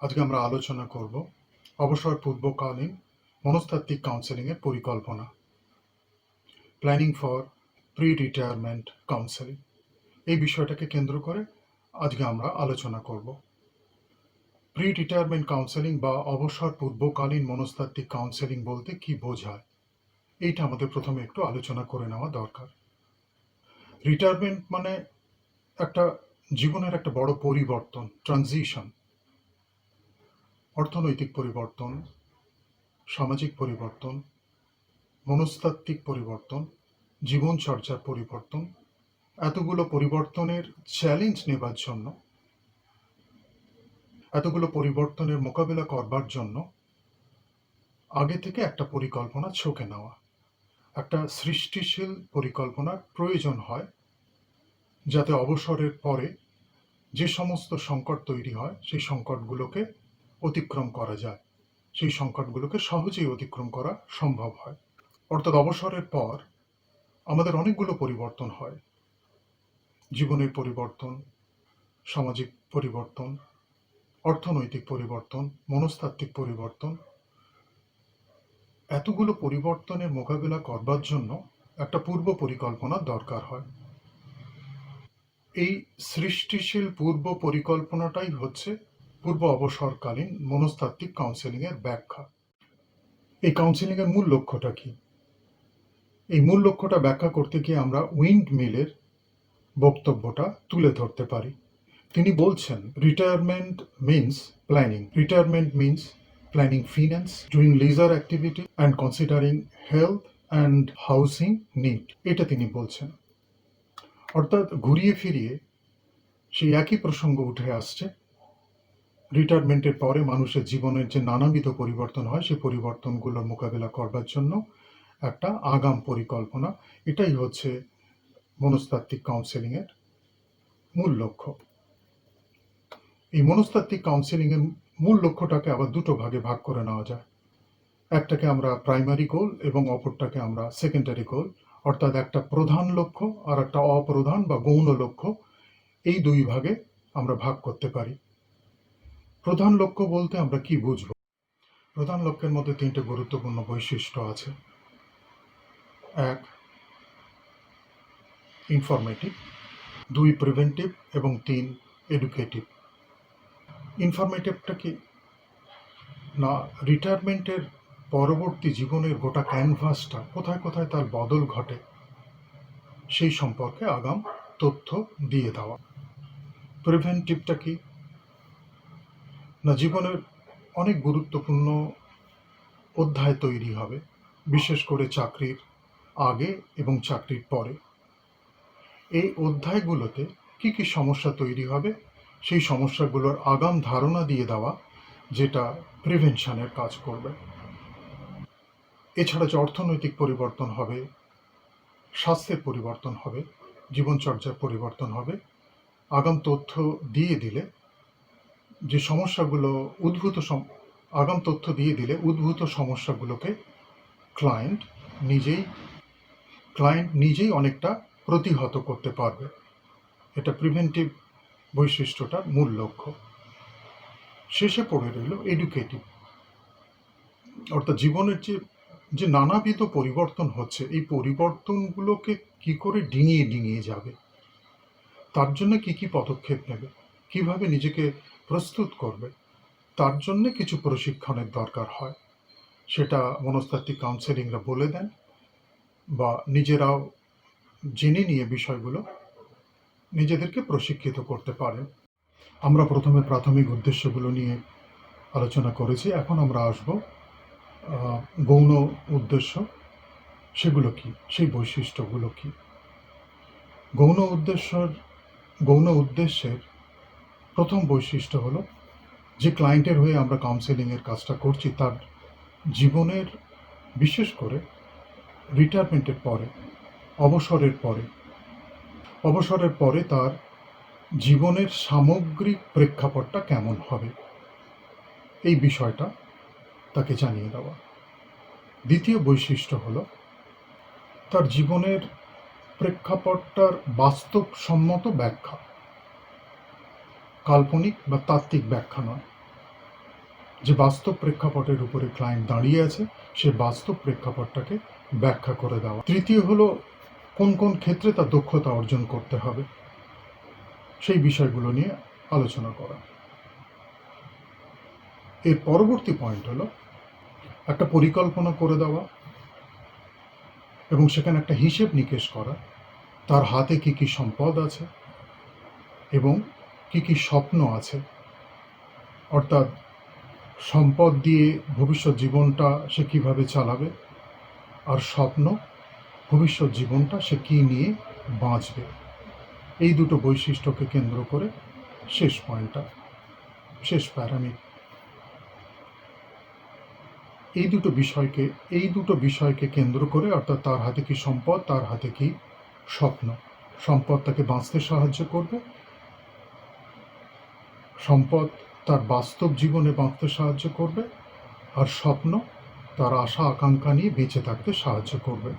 আজকে আমরা আলোচনা করব অবসর পূর্বকালীন মনস্তাত্ত্বিক কাউন্সেলিংয়ের পরিকল্পনা, planning for pre retirement counselling. এই বিষয়টাকে কেন্দ্র করে আজকে আমরা আলোচনা করব। প্রি রিটায়ারমেন্ট কাউন্সেলিং বা অবসর পূর্বকালীন মনস্তাত্ত্বিক কাউন্সেলিং বলতে কি বোঝায়, এইটা আমাদের প্রথমে একটু আলোচনা করে নেওয়া দরকার। রিটায়ারমেন্ট মানে একটা জীবনের একটা বড় পরিবর্তন, ট্রানজিশন। অর্থনৈতিক পরিবর্তন, সামাজিক পরিবর্তন, মনস্তাত্ত্বিক পরিবর্তন, জীবনচর্চার পরিবর্তন, এতগুলো পরিবর্তনের চ্যালেঞ্জ নেবার জন্য, এতগুলো পরিবর্তনের মোকাবিলা করবার জন্য আগে থেকে একটা পরিকল্পনা ছকে নেওয়া, একটা সৃষ্টিশীল পরিকল্পনার প্রয়োজন হয়, যাতে অবসরের পরে যে সমস্ত সংকট তৈরি হয় সেই সংকটগুলোকে অতিক্রম করা যায়, সেই সংকটগুলোকে সহজেই অতিক্রম করা সম্ভব হয়। অর্থাৎ অবসরের পর আমাদের অনেকগুলো পরিবর্তন হয়, জীবনের পরিবর্তন, সামাজিক পরিবর্তন, অর্থনৈতিক পরিবর্তন, মনস্তাত্ত্বিক পরিবর্তন। এতগুলো পরিবর্তনের মোকাবিলা করবার জন্য একটা পূর্ব পরিকল্পনার দরকার হয়। এই সৃষ্টিশীল পূর্ব পরিকল্পনাটাই হচ্ছে পূর্ব অবসরকালীন মনস্তাত্ত্বিক কাউন্সেলিংয়ের ব্যাখ্যা। এই কাউন্সেলিংয়ের মূল লক্ষ্যটা কি? এই মূল লক্ষ্যটা ব্যাখ্যা করতে গিয়ে আমরা উইন্ড মিলের বক্তব্যটা তুলে ধরতে পারি। তিনি বলছেন, retirement means planning. Retirement means planning finance, doing leisure activity and considering health and housing need. এটা তিনি বলছেন। অর্থাৎ ঘুরিয়ে ফিরিয়ে সেই একই প্রসঙ্গ উঠে আসছে। রিটায়ারমেন্টের পরে মানুষের জীবনের যে নানাবিধ পরিবর্তন হয়, সেই পরিবর্তনগুলোর মোকাবিলা করবার জন্য একটা আগাম পরিকল্পনা, এটাই হচ্ছে মনস্তাত্ত্বিক কাউন্সেলিংয়ের মূল লক্ষ্য। এই মনস্তাত্ত্বিক কাউন্সেলিংয়ের মূল লক্ষ্যটাকে আবার দুটো ভাগে ভাগ করে নেওয়া যায়। একটাকে আমরা প্রাইমারি গোল এবং অপরটাকে আমরা সেকেন্ডারি গোল, অর্থাৎ একটা প্রধান লক্ষ্য আর একটা অপ্রধান বা গৌণ লক্ষ্য, এই দুই ভাগে আমরা ভাগ করতে পারি। প্রধান লক্ষ্য বলতে আমরা কি বুঝব? প্রধান লক্ষ্যের মধ্যে তিনটে গুরুত্বপূর্ণ বৈশিষ্ট্য আছে। এক, ইনফরমেটিভ; দুই, প্রিভেন্টিভ; এবং তিন, এডুকেটিভ। ইনফরমেটিভটা কি না, রিটায়ারমেন্টের পরবর্তী জীবনের গোটা ক্যানভাসটা কোথায় কোথায় তার বদল ঘটে সেই সম্পর্কে আগাম তথ্য দিয়ে দেওয়া। প্রিভেন্টিভটা কি না, জীবনের অনেক গুরুত্বপূর্ণ অধ্যায় তৈরি হবে, বিশেষ করে চাকরির আগে এবং চাকরির পরে। এই অধ্যায়গুলোতে কি কি সমস্যা তৈরি হবে সেই সমস্যাগুলোর আগাম ধারণা দিয়ে দেওয়া, যেটা প্রিভেনশনের কাজ করবে। এছাড়া যে অর্থনৈতিক পরিবর্তন হবে, স্বাস্থ্যের পরিবর্তন হবে, জীবনচর্যার পরিবর্তন হবে, আগাম তথ্য দিয়ে দিলে যে সমস্যাগুলো আগাম তথ্য দিয়ে দিলে উদ্ভূত সমস্যাগুলোকে ক্লায়েন্ট নিজেই অনেকটা প্রতিহত করতে পারবে। এটা প্রিভেন্টিভ বৈশিষ্ট্যটার মূল লক্ষ্য। শেষে পড়ে রইল এডুকেটিভ, অর্থাৎ জীবনের যে নানাবিধ পরিবর্তন হচ্ছে, এই পরিবর্তনগুলোকে কি করে ডিঙিয়ে ডিঙিয়ে যাবে, তার জন্য কি কি পদক্ষেপ নেবে, কিভাবে নিজেকে প্রস্তুত করবে, তার জন্য কিছু প্রশিক্ষণের দরকার হয়। সেটা মনস্তাত্ত্বিক কাউন্সেলিংরা বলে দেন বা নিজেরাও জেনে নিয়ে বিষয়গুলো নিজেদেরকে প্রশিক্ষিত করতে পারেন। আমরা প্রথমে প্রাথমিক উদ্দেশ্যগুলো নিয়ে আলোচনা করেছি, এখন আমরা আসব গৌণ উদ্দেশ্য। সেগুলো কি, সেই বৈশিষ্ট্যগুলো কি? গৌণ উদ্দেশ্যের প্রথম বৈশিষ্ট্য হলো যে ক্লায়েন্টের হয়ে আমরা কাউন্সেলিংয়ের কাজটা করছি, তার জীবনের, বিশেষ করে রিটায়ারমেন্টের পরে, অবসরের পরে তার জীবনের সামগ্রিক প্রেক্ষাপটটা কেমন হবে, এই বিষয়টা তাকে জানিয়ে দেওয়া। দ্বিতীয় বৈশিষ্ট্য হলো তার জীবনের প্রেক্ষাপটটার বাস্তবসম্মত ব্যাখ্যা, কাল্পনিক বা তাত্ত্বিক ব্যাখ্যা নয়। যে বাস্তব প্রেক্ষাপটের উপরে ক্লায়েন্ট দাঁড়িয়ে আছে সে বাস্তব প্রেক্ষাপটটাকে ব্যাখ্যা করে দেওয়া। তৃতীয় হলো কোন কোন ক্ষেত্রে তার দক্ষতা অর্জন করতে হবে সেই বিষয়গুলো নিয়ে আলোচনা করা। এর পরবর্তী পয়েন্ট হলো একটা পরিকল্পনা করে দেওয়া এবং সেখানে একটা হিসেব নিকেশ করা, তার হাতে কি কি সম্পদ আছে এবং কি কি স্বপ্ন আছে, অর্থাৎ সম্পদ দিয়ে ভবিষ্যৎ জীবনটা সে কিভাবে চালাবে, আর স্বপ্ন ভবিষ্যৎ জীবনটা সে কী নিয়ে বাঁচবে। এই দুটো বৈশিষ্ট্যকে কেন্দ্র করে শেষ পয়েন্টটা, শেষ প্যারামিড। এই দুটো বিষয়কে কেন্দ্র করে, অর্থাৎ তার হাতে কি সম্পদ, তার হাতে কি স্বপ্ন। সম্পদ তাকে বাঁচতে সাহায্য করবে, সম্পদ তার বাস্তব জীবনে বাঁচতে সাহায্য করবে, আর স্বপ্ন তার আশা আকাঙ্ক্ষা নিয়ে বেঁচে থাকতে সাহায্য করবে।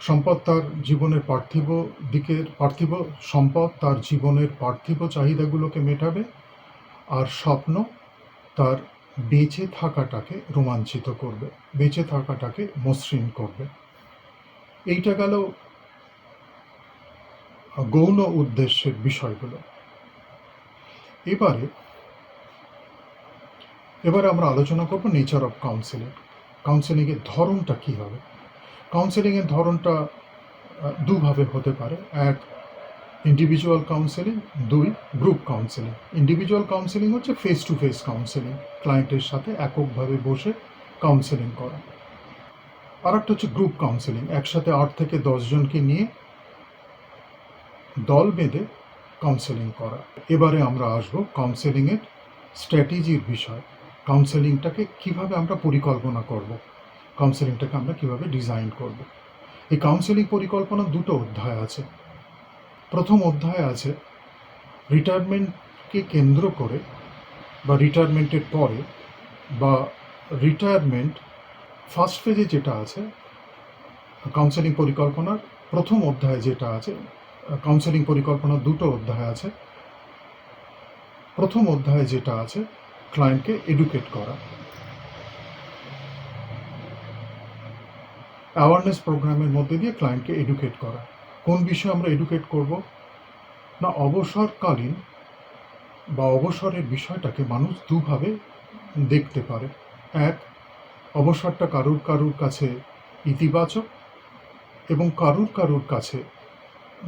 সম্পদ তার জীবনের সম্পদ তার জীবনের পার্থিব চাহিদাগুলোকে মেটাবে, আর স্বপ্ন তার বেঁচে থাকাটাকে রোমাঞ্চিত করবে, বেঁচে থাকাটাকে মসৃণ করবে। এইটা গেল গৌণ উদ্দেশ্যের বিষয়গুলো। এবারে আমরা আলোচনা করব নেচার অফ কাউন্সেলিং। কাউন্সেলিংয়ের ধরনটা কী হবে। কাউন্সেলিংয়ের ধরনটা দুভাবে হতে পারে। এক, ইন্ডিভিজুয়াল কাউন্সেলিং। দুই, গ্রুপ কাউন্সেলিং। ইন্ডিভিজুয়াল কাউন্সেলিং হচ্ছে ফেস টু ফেস কাউন্সেলিং, ক্লায়েন্টের সাথে এককভাবে বসে কাউন্সেলিং করা। আর একটা হচ্ছে গ্রুপ কাউন্সেলিং, একসাথে 8 থেকে 10 জনকে নিয়ে দল বেঁধে কাউন্সেলিং করা। এবারে আমরা আসবো কাউন্সেলিংয়ের স্ট্র্যাটেজির বিষয়। কাউন্সেলিংটাকে কিভাবে আমরা পরিকল্পনা করব, কাউন্সেলিংটাকে আমরা কিভাবে ডিজাইন করব। এই কাউন্সেলিং পরিকল্পনার দুটো অধ্যায় আছে। প্রথম অধ্যায় আছে রিটায়ারমেন্টকে কেন্দ্র করে, বা রিটায়ারমেন্টের পরে, বা রিটায়ারমেন্ট ফার্স্ট ফেজে যেটা আছে কাউন্সেলিং পরিকল্পনার প্রথম অধ্যায় যেটা আছে। কাউন্সেলিং পরিকল্পনার দুটো অধ্যায় আছে। প্রথম অধ্যায় যেটা আছে ক্লায়েন্টকে এডুকেট করা, অ্যাওয়ারনেস প্রোগ্রামের মধ্যে দিয়ে ক্লায়েন্টকে এডুকেট করা। কোন বিষয়ে আমরা এডুকেট করব না, অবসরকালীন বা অবসরের বিষয়টাকে মানুষ দুভাবে দেখতে পারে। এক, অবসরটা কারুর কাছে ইতিবাচক এবং কারুর কাছে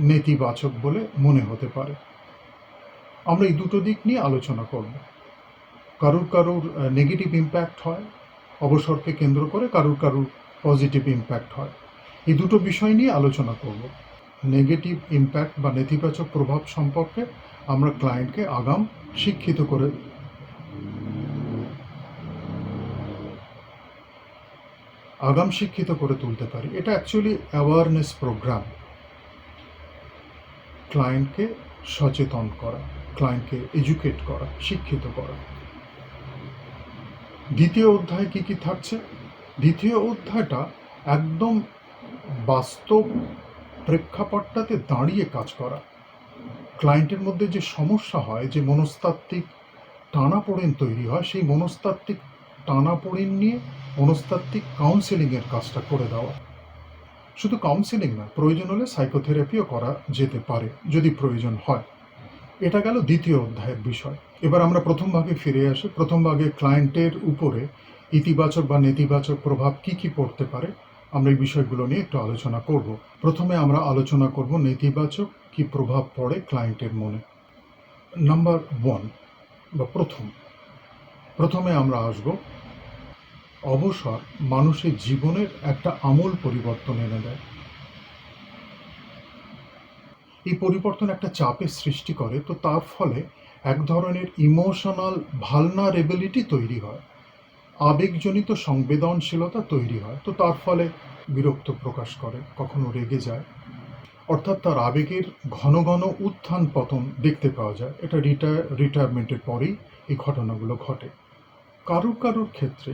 নেতিবাচক বলে মনে হতে পারে। আমরা এই দুটো দিক নিয়ে আলোচনা করব। কারুর নেগেটিভ ইম্প্যাক্ট হয় অবসরকে কেন্দ্র করে, কারুর পজিটিভ ইম্প্যাক্ট হয়। এই দুটো বিষয় নিয়ে আলোচনা করব। নেগেটিভ ইম্প্যাক্ট বা নেতিবাচক প্রভাব সম্পর্কে আমরা ক্লায়েন্টকে আগাম শিক্ষিত করে তুলতে পারি। এটা অ্যাকচুয়ালি অ্যাওয়ারনেস প্রোগ্রাম। ক্লায়েন্টকে সচেতন করা, ক্লায়েন্টকে এডুকেট করা, শিক্ষিত করা। দ্বিতীয় অধ্যায় কি কি থাকছে? দ্বিতীয় অধ্যায়টা একদম বাস্তব প্রেক্ষাপটটাতে দাঁড়িয়ে কাজ করা। ক্লায়েন্টের মধ্যে যে সমস্যা হয়, যে মনস্তাত্ত্বিক টানাপোড়েন তৈরি হয়, সেই মনস্তাত্ত্বিক টানাপোড়েন নিয়ে মনস্তাত্ত্বিক কাউন্সেলিংয়ের কাজটা করে দেওয়া। শুধু কাউন্সেলিং না, প্রয়োজন হলে সাইকোথেরাপিও করা যেতে পারে যদি প্রয়োজন হয়। এটা গেল দ্বিতীয় অধ্যায়ের বিষয়। এবার আমরা প্রথম ভাগে ফিরে আসি। প্রথম ভাগে ক্লায়েন্টের উপরে ইতিবাচক বা নেতিবাচক প্রভাব কি কি পড়তে পারে, আমরা এই বিষয়গুলো নিয়ে একটু আলোচনা করব। প্রথমে আমরা আলোচনা করব নেতিবাচক কি প্রভাব পড়ে ক্লায়েন্টের মনে। নাম্বার 1 বা প্রথমে আমরা আসব অবসর মানুষের জীবনের একটা আমূল পরিবর্তন এনে দেয়। এই পরিবর্তন একটা চাপের সৃষ্টি করে, তো তার ফলে এক ধরনের ইমোশনাল ভালনারেবিলিটি তৈরি হয়, আবেগজনিত সংবেদনশীলতা তৈরি হয়। তো তার ফলে বিরক্ত প্রকাশ করে, কখনো রেগে যায়, অর্থাৎ তার আবেগের ঘন ঘন উত্থান পতন দেখতে পাওয়া যায়। এটা রিটায়ারমেন্টের পরেই এই ঘটনাগুলো ঘটে। কারুর ক্ষেত্রে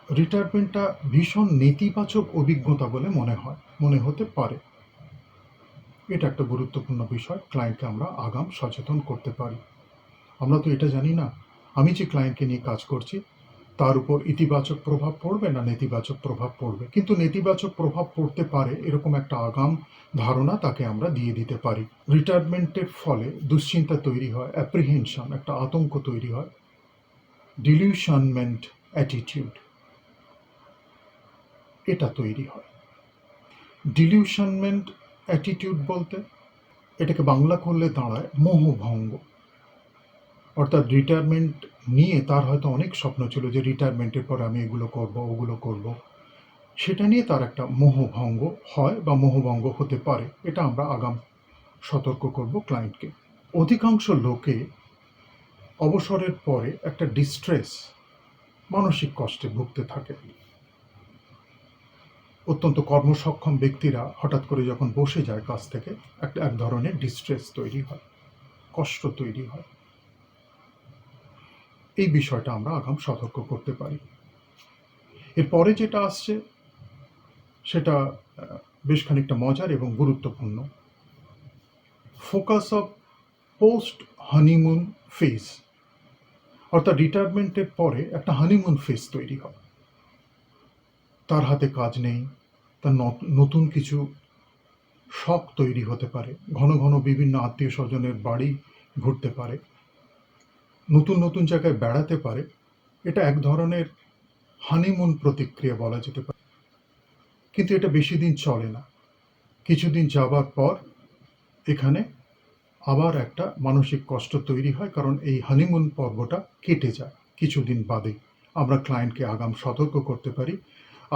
রিটায়ারমেন্টটা ভীষণ নেতিবাচক অভিজ্ঞতা বলে মনে হতে পারে। এটা একটা গুরুত্বপূর্ণ বিষয়, ক্লায়েন্টকে আমরা আগাম সচেতন করতে পারি। আমরা তো এটা জানি না আমি যে ক্লায়েন্টকে নিয়ে কাজ করছি তার উপর ইতিবাচক প্রভাব পড়বে না নেতিবাচক প্রভাব পড়বে। কিন্তু নেতিবাচক প্রভাব পড়তে পারে এরকম একটা আগাম ধারণা তাকে আমরা দিয়ে দিতে পারি। রিটায়ারমেন্টের ফলে দুশ্চিন্তা তৈরি হয়, অ্যাপ্রিহেনশন, একটা আতঙ্ক তৈরি হয়, ডিলিউশনমেন্ট অ্যাটিটিউড এটা তৈরি হয়। ডিলিউশনমেন্ট অ্যাটিটিউড বলতে এটাকে বাংলা করলে দাঁড়ায় মোহভঙ্গ। অর্থাৎ রিটায়ারমেন্ট নিয়ে তার হয়তো অনেক স্বপ্ন ছিল যে রিটায়ারমেন্টের পরে আমি এগুলো করব, ওগুলো করব। সেটা নিয়ে তার একটা মোহভঙ্গ হয় বা মোহভঙ্গ হতে পারে। এটা আমরা আগাম সতর্ক করব ক্লায়েন্টকে। অধিকাংশ লোকে অবসরের পরে একটা ডিস্ট্রেস, মানসিক কষ্টে ভুগতে থাকে। অত্যন্ত কর্মসক্ষম ব্যক্তিরা হঠাৎ করে যখন বসে যায় কাজ থেকে এক ধরনের ডিস্ট্রেস তৈরি হয়, কষ্ট তৈরি হয়। এই বিষয়টা আমরা আগাম সতর্ক করতে পারি। এরপরে যেটা আসছে সেটা বেশ খানিকটা মজার এবং গুরুত্বপূর্ণ। Focus of post honeymoon phase, অর্থাৎ রিটায়ারমেন্টের পরে একটা হানিমুন ফেজ তৈরি হয়। তার হাতে কাজ নেই, তার নতুন কিছু শখ তৈরি হতে পারে, ঘন ঘন বিভিন্ন আত্মীয় স্বজনের বাড়ি ঘুরতে পারে, নতুন নতুন জায়গায় বেড়াতে পারে। এটা এক ধরনের হানিমুন প্রতিক্রিয়া বলা যেতে পারে। কিন্তু এটা বেশি দিন চলে না। কিছুদিন যাবার পর এখানে আবার একটা মানসিক কষ্ট তৈরি হয়, কারণ এই হানিমুন পর্বটা কেটে যায় কিছুদিন বাদে। আমরা ক্লায়েন্টকে আগাম সতর্ক করতে পারি,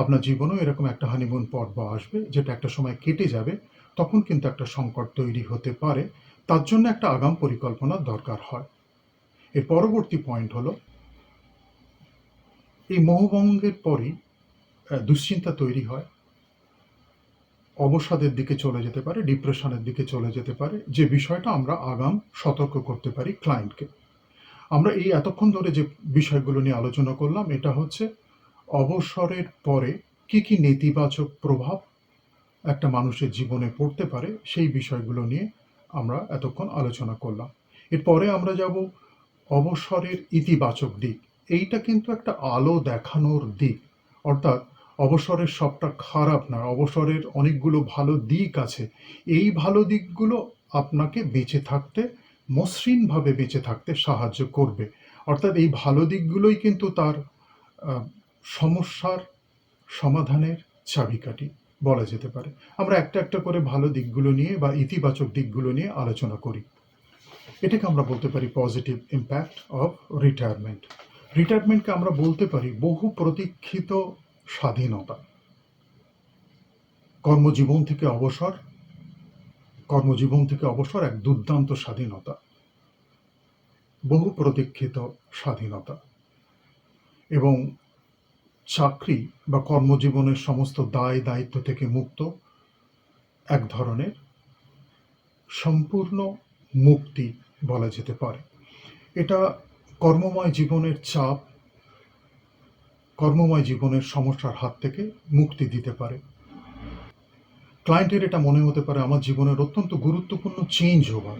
আপনার জীবনেও এরকম একটা হানিমুন পর্ব আসবে যেটা একটা সময় কেটে যাবে, তখন কিন্তু একটা সংকট তৈরি হতে পারে। তার জন্য একটা আগাম পরিকল্পনার দরকার হয়। এর পরবর্তী পয়েন্ট হলো, এই মোহভঙ্গের পরই দুশ্চিন্তা তৈরি হয়, অবসাদের দিকে চলে যেতে পারে, ডিপ্রেশনের দিকে চলে যেতে পারে, যে বিষয়টা আমরা আগাম সতর্ক করতে পারি ক্লায়েন্টকে। আমরা এই এতক্ষণ ধরে যে বিষয়গুলো নিয়ে আলোচনা করলাম, এটা হচ্ছে অবসরের পরে কি কি নেতিবাচক প্রভাব একটা মানুষের জীবনে পড়তে পারে সেই বিষয়গুলো নিয়ে আমরা এতক্ষণ আলোচনা করলাম। এরপরে আমরা যাব অবসরের ইতিবাচক দিক। এইটা কিন্তু একটা আলো দেখানোর দিক, অর্থাৎ অবসরের সবটা খারাপ না, অবসরের অনেকগুলো ভালো দিক আছে। এই ভালো দিকগুলো আপনাকে বেঁচে থাকতে, মসৃণভাবে বেঁচে থাকতে সাহায্য করবে। অর্থাৎ এই ভালো দিকগুলোই কিন্তু তার সমস্যার সমাধানের চাবিকাঠি বলা যেতে পারে। আমরা একটা একটা করে ভালো দিকগুলো নিয়ে বা ইতিবাচক দিকগুলো নিয়ে আলোচনা করি। এটাকে আমরা বলতে পারি পজিটিভ ইম্প্যাক্ট অফ রিটায়ারমেন্ট। রিটায়ারমেন্টকে আমরা বলতে পারি বহু প্রতীক্ষিত স্বাধীনতা। কর্মজীবন থেকে অবসর এক দুর্দান্ত স্বাধীনতা, বহু প্রতীক্ষিত স্বাধীনতা। এবং চাকরি বা কর্মজীবনের সমস্ত দায় দায়িত্ব থেকে মুক্ত এক ধরনের সম্পূর্ণ মুক্তি বলা যেতে পারে। এটা কর্মময় জীবনের চাপ, কর্মময় জীবনের সমস্যার হাত থেকে মুক্তি দিতে পারে। ক্লায়েন্টের এটা মনে হতে পারে আমার জীবনের অত্যন্ত গুরুত্বপূর্ণ চেঞ্জ ওভার,